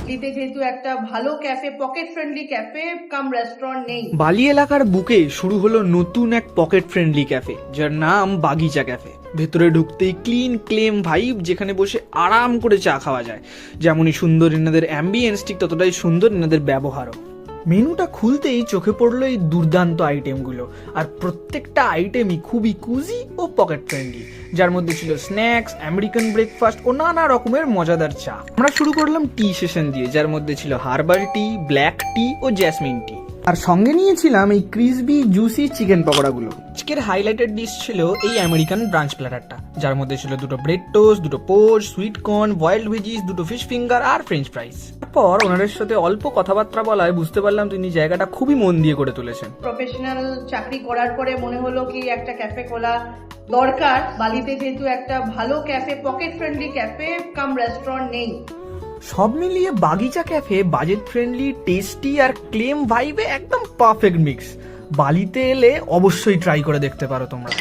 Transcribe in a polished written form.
বালিতে যেহেতু একটা ভালো ক্যাফে, পকেট ফ্রেন্ডলি ক্যাফে কাম রেস্টুরেন্ট নেই। বালি এলাকার বুকে শুরু হলো নতুন এক পকেট ফ্রেন্ডলি ক্যাফে, যার নাম বাগিচা ক্যাফে। ভেতরে ঢুকতেই ক্লিন ক্লেম ভাইব, যেখানে বসে আরাম করে চা খাওয়া যায়। যেমনই সুন্দর এনাদের অ্যাম্বিয়েন্স, ঠিক ততটাই সুন্দর এনাদের ব্যবহারও। মেনুটা খুলতেই চোখে পড়লো এই দুর্দান্ত আইটেমগুলো, আর প্রত্যেকটা আইটেমই খুবই কুজি ও পকেট ফ্রেন্ডলি, যার মধ্যে ছিল স্ন্যাক্স, আমেরিকান ব্রেকফাস্ট ও নানা রকমের মজাদার চা। আমরা শুরু করলাম টি সেশন দিয়ে, যার মধ্যে ছিল হার্বাল টি, ব্ল্যাক টি ও জ্যাসমিন টি। আর সঙ্গে নিয়েছিলাম এই ক্রিসপি জুসি চিকেন পকোড়াগুলো। আজকের হাইলাইটেড ডিশ ছিল এই আমেরিকান ব্রাঞ্চ প্ল্যাটারটা, যার মধ্যে ছিল দুটো ব্রেড টোস্ট, দুটো poach, sweet corn, boiled veggies, দুটো ফিশ ফিঙ্গার আর ফ্রেঞ্চ ফ্রাইস। তারপর ওনাদের সাথে অল্প কথাবার্তা বলায় বুঝতে পারলাম তিনি জায়গাটা খুবই মন দিয়ে করে তুলেছেন। প্রফেশনাল চাকরি করার পরে মনে হলো কি একটা ক্যাফে খোলা দরকার। বালিতে যেহেতু একটা ভালো ক্যাফে, পকেট ফ্রেন্ডলি ক্যাফে কাম রেস্টুরেন্ট নেই। সব মিলিয়ে বাগিচা ক্যাফে বাজেট ফ্রেন্ডলি, টেস্টি আর ক্লেম ভাইবে একদম পারফেক্ট মিক্স। বালিতে এলে অবশ্যই ট্রাই করে দেখতে পারো তোমরা।